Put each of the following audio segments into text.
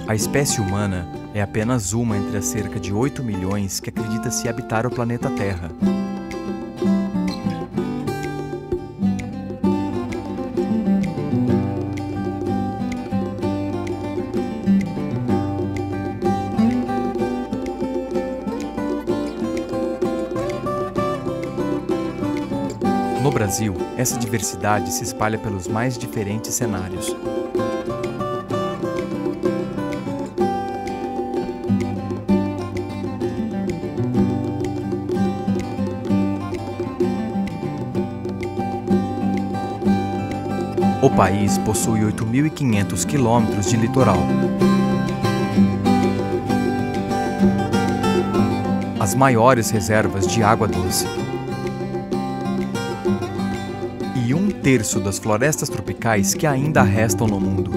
A espécie humana é apenas uma entre as cerca de 8 milhões que acredita-se habitar o planeta Terra. No Brasil, essa diversidade se espalha pelos mais diferentes cenários. O país possui 8.500 quilômetros de litoral. As maiores reservas de água doce. E 1/3 das florestas tropicais que ainda restam no mundo.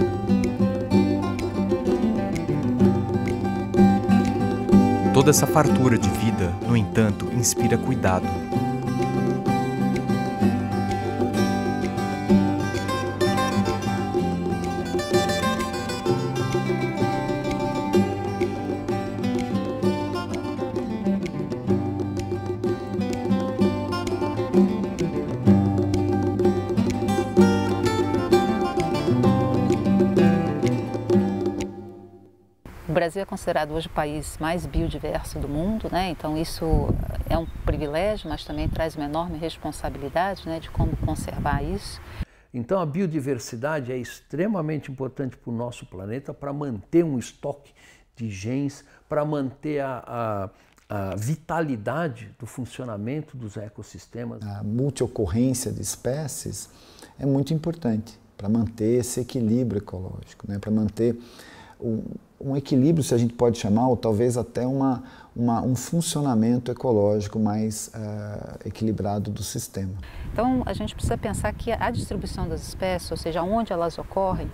Toda essa fartura de vida, no entanto, inspira cuidado. O Brasil é considerado hoje o país mais biodiverso do mundo, né? Então isso é um privilégio, mas também traz uma enorme responsabilidade, né, de como conservar isso. Então a biodiversidade é extremamente importante para o nosso planeta, para manter um estoque de genes, para manter a vitalidade do funcionamento dos ecossistemas. A multiocorrência de espécies é muito importante para manter esse equilíbrio ecológico, né? Para manter um equilíbrio, se a gente pode chamar, ou talvez até um funcionamento ecológico mais equilibrado do sistema. Então a gente precisa pensar que a distribuição das espécies, ou seja, onde elas ocorrem,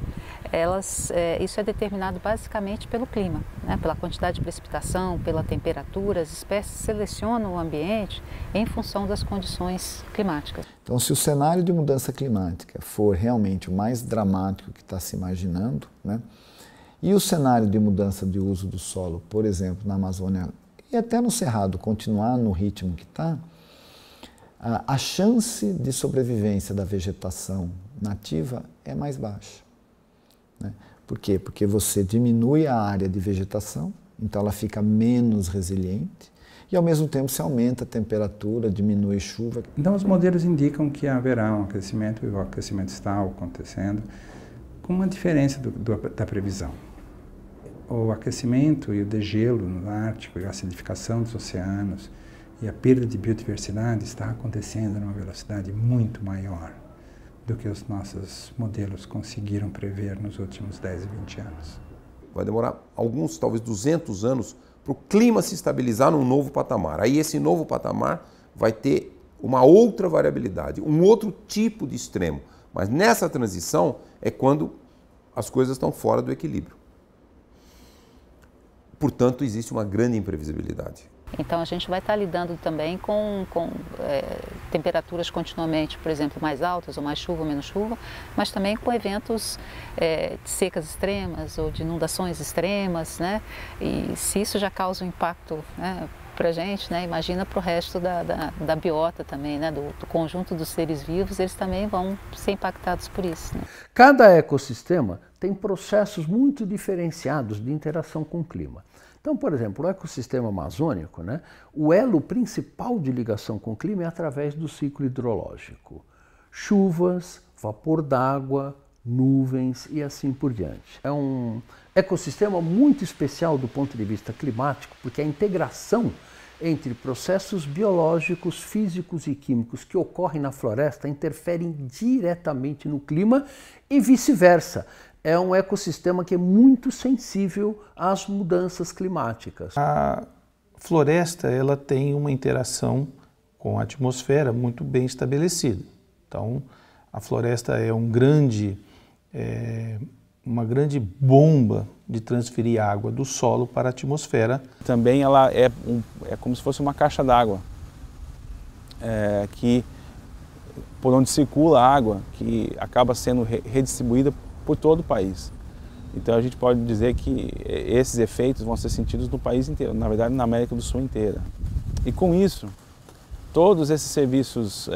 isso é determinado basicamente pelo clima, né? Pela quantidade de precipitação, pela temperatura. As espécies selecionam o ambiente em função das condições climáticas. Então, se o cenário de mudança climática for realmente o mais dramático que está se imaginando, né? E o cenário de mudança de uso do solo, por exemplo, na Amazônia e até no Cerrado, continuar no ritmo que está, a chance de sobrevivência da vegetação nativa é mais baixa, né? Por quê? Porque você diminui a área de vegetação, então ela fica menos resiliente, e ao mesmo tempo se aumenta a temperatura, diminui a chuva. Então os modelos indicam que haverá um aquecimento, e o aquecimento está acontecendo, com uma diferença da previsão. O aquecimento e o degelo no Ártico, e a acidificação dos oceanos e a perda de biodiversidade está acontecendo numa velocidade muito maior do que os nossos modelos conseguiram prever nos últimos 10 e 20 anos. Vai demorar alguns, talvez 200 anos, para o clima se estabilizar num novo patamar. Aí esse novo patamar vai ter uma outra variabilidade, um outro tipo de extremo. Mas nessa transição é quando as coisas estão fora do equilíbrio. Portanto, existe uma grande imprevisibilidade. Então a gente vai estar lidando também com temperaturas continuamente, por exemplo, mais altas, ou mais chuva ou menos chuva, mas também com eventos de secas extremas ou de inundações extremas, né? E se isso já causa um impacto, né, para a gente, né, imagina para o resto da biota também, né, do conjunto dos seres vivos, eles também vão ser impactados por isso, né? Cada ecossistema tem processos muito diferenciados de interação com o clima. Então, por exemplo, o ecossistema amazônico, né, o elo principal de ligação com o clima é através do ciclo hidrológico. Chuvas, vapor d'água, nuvens e assim por diante. É um ecossistema muito especial do ponto de vista climático, porque a integração entre processos biológicos, físicos e químicos que ocorrem na floresta interferem diretamente no clima e vice-versa. É um ecossistema que é muito sensível às mudanças climáticas. A floresta ela tem uma interação com a atmosfera muito bem estabelecida. Então, a floresta é uma grande bomba de transferir água do solo para a atmosfera. Também ela é como se fosse uma caixa d'água, por onde circula a água, que acaba sendo redistribuída por todo o país. Então a gente pode dizer que esses efeitos vão ser sentidos no país inteiro, na verdade na América do Sul inteira. E com isso, todos esses serviços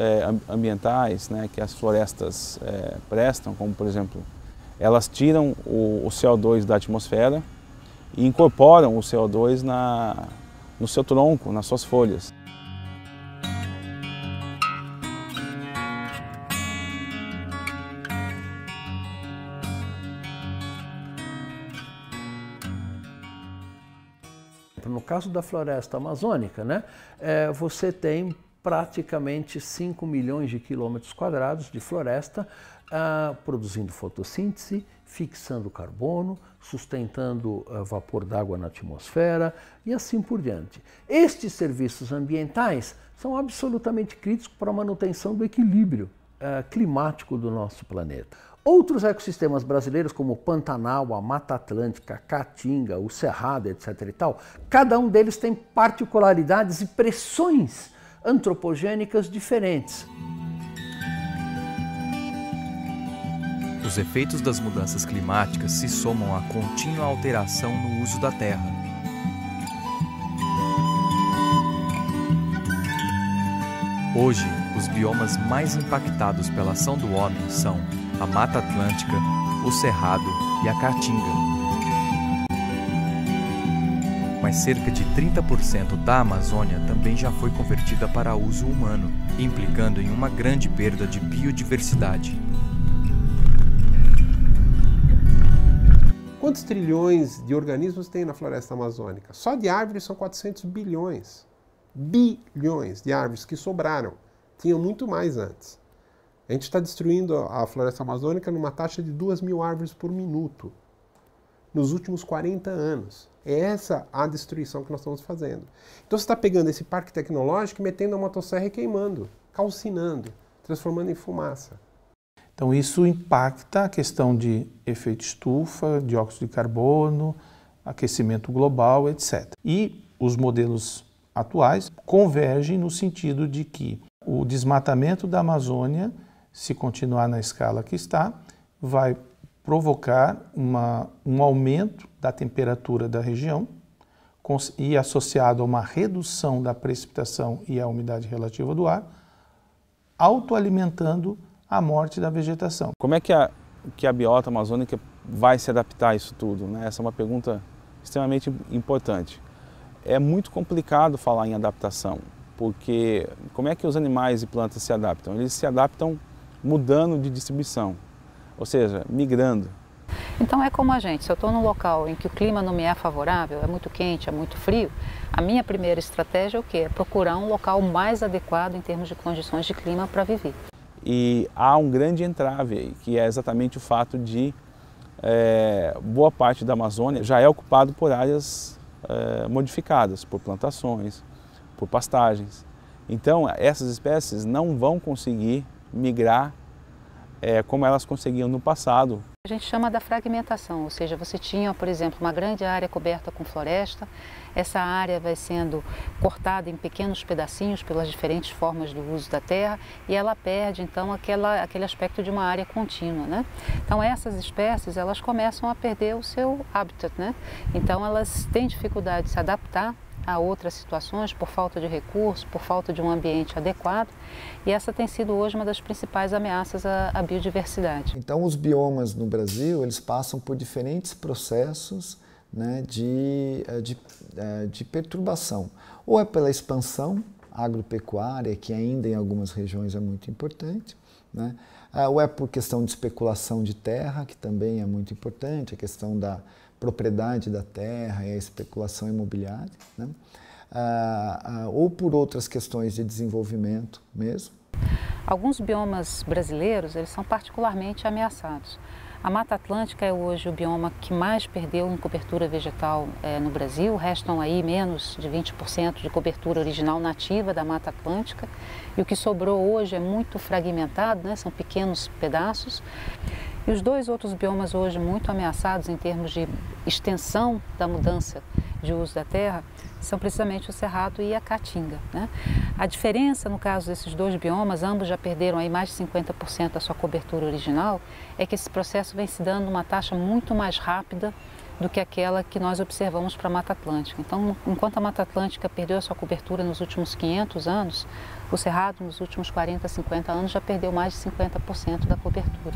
ambientais, né, que as florestas prestam, como por exemplo, elas tiram o CO2 da atmosfera e incorporam o CO2 no seu tronco, nas suas folhas. No caso da floresta amazônica, né, você tem praticamente 5 milhões de quilômetros quadrados de floresta produzindo fotossíntese, fixando carbono, sustentando vapor d'água na atmosfera e assim por diante. Estes serviços ambientais são absolutamente críticos para a manutenção do equilíbrio climático do nosso planeta. Outros ecossistemas brasileiros, como o Pantanal, a Mata Atlântica, a Caatinga, o Cerrado, etc. e tal, cada um deles tem particularidades e pressões antropogênicas diferentes. Os efeitos das mudanças climáticas se somam à contínua alteração no uso da terra. Hoje, os biomas mais impactados pela ação do homem são a Mata Atlântica, o Cerrado e a Caatinga. Mas cerca de 30% da Amazônia também já foi convertida para uso humano, implicando em uma grande perda de biodiversidade. Quantos trilhões de organismos tem na floresta amazônica? Só de árvores são 400 bilhões. Bilhões de árvores que sobraram. Tinham muito mais antes. A gente está destruindo a floresta amazônica numa taxa de 2.000 árvores por minuto. Nos últimos 40 anos. É essa a destruição que nós estamos fazendo. Então você está pegando esse parque tecnológico e metendo a motosserra e queimando, calcinando, transformando em fumaça. Então isso impacta a questão de efeito estufa, dióxido de carbono, aquecimento global, etc. E os modelos atuais convergem no sentido de que o desmatamento da Amazônia, se continuar na escala que está, vai provocar um aumento da temperatura da região e associado a uma redução da precipitação e a umidade relativa do ar, autoalimentando a morte da vegetação. Como é que a biota amazônica vai se adaptar a isso tudo, né? Essa é uma pergunta extremamente importante. É muito complicado falar em adaptação, porque como é que os animais e plantas se adaptam? Eles se adaptam mudando de distribuição, ou seja, migrando. Então é como a gente, se eu estou num local em que o clima não me é favorável, é muito quente, é muito frio, a minha primeira estratégia é o quê? É procurar um local mais adequado em termos de condições de clima para viver. E há um grande entrave aí, que é exatamente o fato de boa parte da Amazônia já é ocupado por áreas modificadas, por plantações, por pastagens. Então essas espécies não vão conseguir migrar como elas conseguiam no passado. A gente chama da fragmentação, ou seja, você tinha, por exemplo, uma grande área coberta com floresta, essa área vai sendo cortada em pequenos pedacinhos pelas diferentes formas do uso da terra e ela perde então aquele aspecto de uma área contínua, né? Então essas espécies, elas começam a perder o seu habitat, né? Então elas têm dificuldade de se adaptar a outras situações por falta de recursos, por falta de um ambiente adequado, e essa tem sido hoje uma das principais ameaças à biodiversidade. Então os biomas no Brasil, eles passam por diferentes processos, né, de perturbação. Ou é pela expansão agropecuária, que ainda em algumas regiões é muito importante, né? Ou é por questão de especulação de terra, que também é muito importante, a questão da propriedade da terra e a especulação imobiliária, né? Ou por outras questões de desenvolvimento mesmo. Alguns biomas brasileiros, eles são particularmente ameaçados. A Mata Atlântica é hoje o bioma que mais perdeu em cobertura vegetal no Brasil. Restam aí menos de 20% de cobertura original nativa da Mata Atlântica. E o que sobrou hoje é muito fragmentado, né? São pequenos pedaços. E os dois outros biomas hoje muito ameaçados em termos de extensão da mudança de uso da terra são precisamente o Cerrado e a Caatinga, né? A diferença no caso desses dois biomas, ambos já perderam aí mais de 50% da sua cobertura original, é que esse processo vem se dando numa taxa muito mais rápida do que aquela que nós observamos para a Mata Atlântica. Então, enquanto a Mata Atlântica perdeu a sua cobertura nos últimos 500 anos, o Cerrado nos últimos 40, 50 anos já perdeu mais de 50% da cobertura.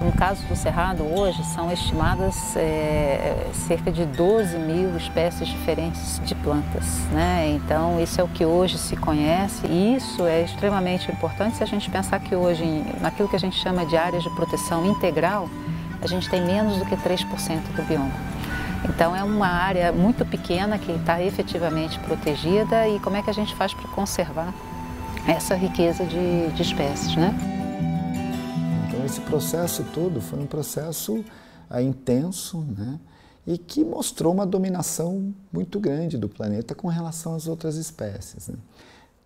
No caso do Cerrado, hoje, são estimadas cerca de 12 mil espécies diferentes de plantas, né? Então, isso é o que hoje se conhece e isso é extremamente importante se a gente pensar que hoje, naquilo que a gente chama de áreas de proteção integral, a gente tem menos do que 3% do bioma. Então, é uma área muito pequena que está efetivamente protegida e como é que a gente faz para conservar essa riqueza de espécies, né? Esse processo todo foi um processo intenso, né? E que mostrou uma dominação muito grande do planeta com relação às outras espécies, né?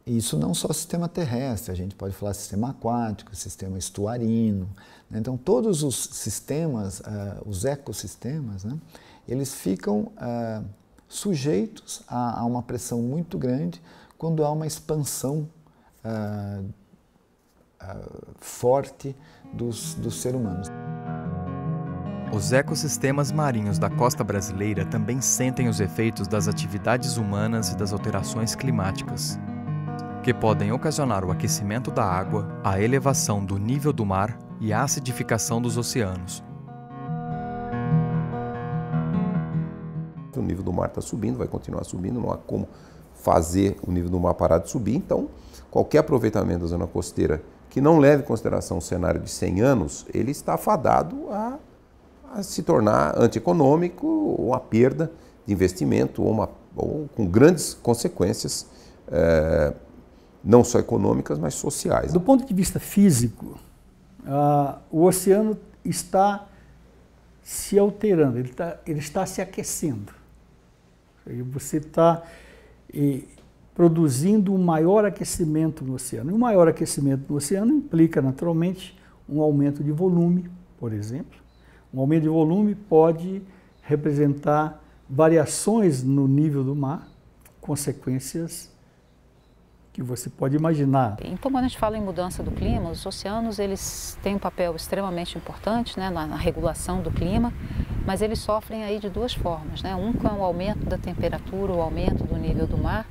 Isso não só sistema terrestre, a gente pode falar sistema aquático, sistema estuarino, né? Então todos os sistemas, os ecossistemas, né? Eles ficam sujeitos a uma pressão muito grande quando há uma expansão forte dos seres humanos. Os ecossistemas marinhos da costa brasileira também sentem os efeitos das atividades humanas e das alterações climáticas, que podem ocasionar o aquecimento da água, a elevação do nível do mar e a acidificação dos oceanos. O nível do mar está subindo, vai continuar subindo, não há como fazer o nível do mar parar de subir, então qualquer aproveitamento da zona costeira que não leve em consideração o cenário de 100 anos, ele está fadado a se tornar antieconômico ou a perda de investimento ou com grandes consequências, não só econômicas, mas sociais. Do ponto de vista físico, o oceano está se alterando, ele está se aquecendo. Você está produzindo um maior aquecimento no oceano. E um maior aquecimento no oceano implica, naturalmente, um aumento de volume, por exemplo. Um aumento de volume pode representar variações no nível do mar, consequências que você pode imaginar. Então, quando a gente fala em mudança do clima, os oceanos eles têm um papel extremamente importante, né, na regulação do clima, mas eles sofrem aí de duas formas, né? Um com o aumento da temperatura, o aumento do nível do mar,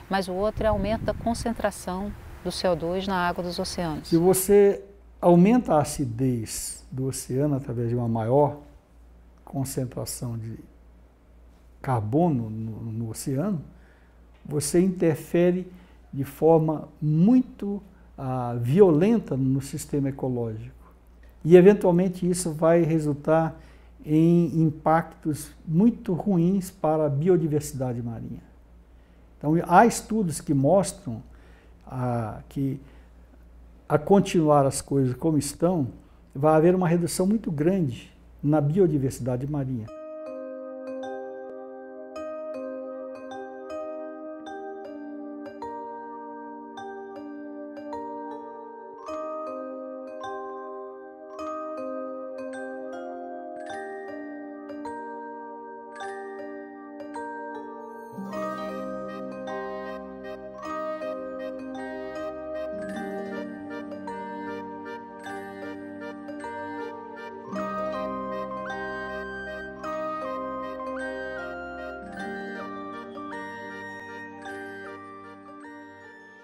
mas o outro é o aumento da concentração do CO2 na água dos oceanos. Se você aumenta a acidez do oceano através de uma maior concentração de carbono no oceano, você interfere de forma muito violenta no sistema ecológico. E, eventualmente, isso vai resultar em impactos muito ruins para a biodiversidade marinha. Então, há estudos que mostram que, a continuar as coisas como estão, vai haver uma redução muito grande na biodiversidade marinha.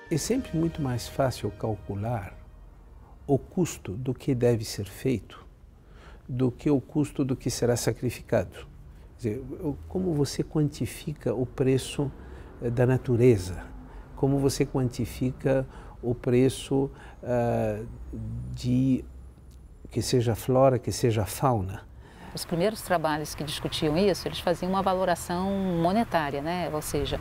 É sempre muito mais fácil calcular o custo do que deve ser feito do que o custo do que será sacrificado. Quer dizer, como você quantifica o preço da natureza? Como você quantifica o preço de que seja flora, que seja fauna? Os primeiros trabalhos que discutiam isso, eles faziam uma valoração monetária, né? Ou seja,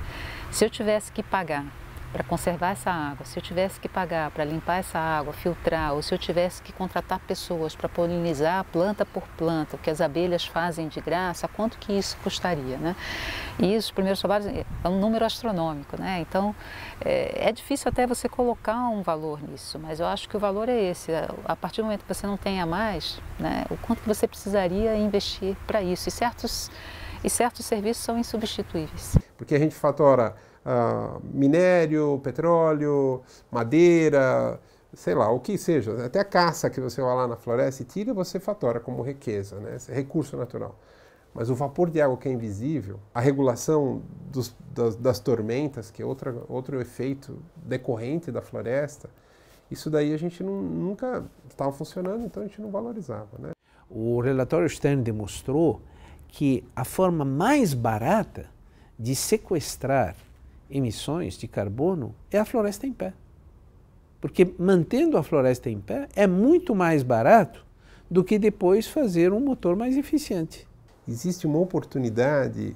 se eu tivesse que pagar para conservar essa água, se eu tivesse que pagar para limpar essa água, filtrar, ou se eu tivesse que contratar pessoas para polinizar planta por planta, o que as abelhas fazem de graça, quanto que isso custaria, né? E isso, os primeiros trabalhos, é um número astronômico, né? Então, é difícil até você colocar um valor nisso, mas eu acho que o valor é esse. A partir do momento que você não tenha mais, né, o quanto que você precisaria investir para isso. E certos serviços são insubstituíveis. Porque a gente fatora minério, petróleo, madeira, sei lá, o que seja. Até a caça que você vai lá na floresta e tira, você fatora como riqueza, né? Esse é recurso natural. Mas o vapor de água que é invisível, a regulação das tormentas, que é outro efeito decorrente da floresta, isso daí a gente nunca estava funcionando, então a gente não valorizava, né? O relatório Stern demonstrou que a forma mais barata de sequestrar emissões de carbono é a floresta em pé. Porque mantendo a floresta em pé é muito mais barato do que depois fazer um motor mais eficiente. Existe uma oportunidade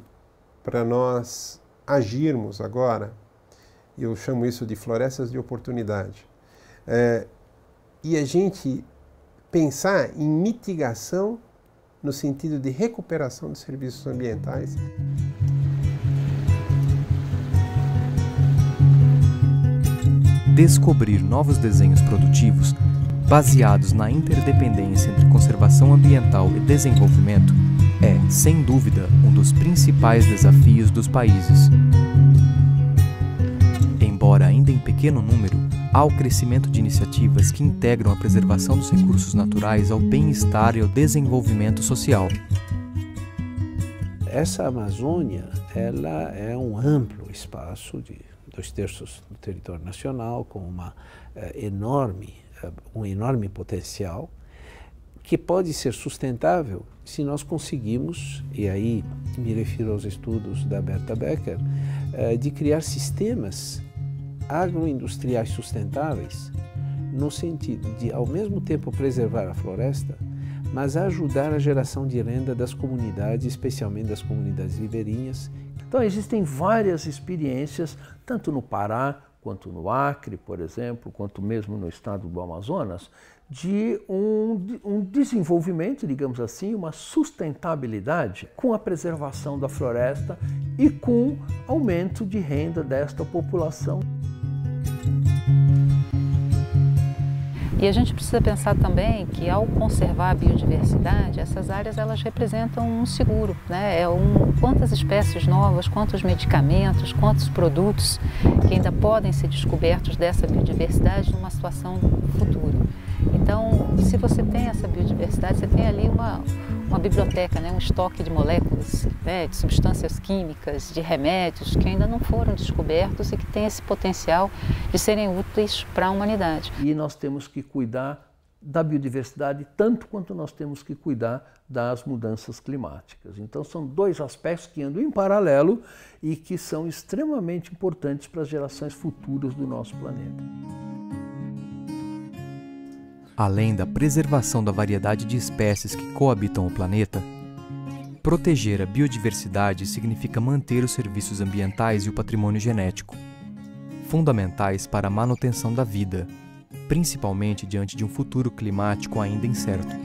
para nós agirmos agora, eu chamo isso de florestas de oportunidade, e a gente pensar em mitigação no sentido de recuperação de serviços ambientais. Descobrir novos desenhos produtivos baseados na interdependência entre conservação ambiental e desenvolvimento é, sem dúvida, um dos principais desafios dos países. Embora ainda em pequeno número, há o crescimento de iniciativas que integram a preservação dos recursos naturais ao bem-estar e ao desenvolvimento social. Essa Amazônia, ela é um amplo espaço de 2/3 do território nacional, com um enorme potencial, que pode ser sustentável se nós conseguimos, e aí me refiro aos estudos da Berta Becker, de criar sistemas agroindustriais sustentáveis, no sentido de, ao mesmo tempo, preservar a floresta, mas ajudar a geração de renda das comunidades, especialmente das comunidades ribeirinhas. Então existem várias experiências, tanto no Pará, quanto no Acre, por exemplo, quanto mesmo no estado do Amazonas, de um desenvolvimento, digamos assim, uma sustentabilidade com a preservação da floresta e com aumento de renda desta população. E a gente precisa pensar também que, ao conservar a biodiversidade, essas áreas elas representam um seguro, né? Quantas espécies novas, quantos medicamentos, quantos produtos que ainda podem ser descobertos dessa biodiversidade numa situação futura. Então, se você tem essa biodiversidade, você tem ali uma biblioteca, né? Um estoque de moléculas, né? De substâncias químicas, de remédios que ainda não foram descobertos e que têm esse potencial de serem úteis para a humanidade. E nós temos que cuidar da biodiversidade tanto quanto nós temos que cuidar das mudanças climáticas. Então são dois aspectos que andam em paralelo e que são extremamente importantes para as gerações futuras do nosso planeta. Além da preservação da variedade de espécies que coabitam o planeta, proteger a biodiversidade significa manter os serviços ambientais e o patrimônio genético, fundamentais para a manutenção da vida, principalmente diante de um futuro climático ainda incerto.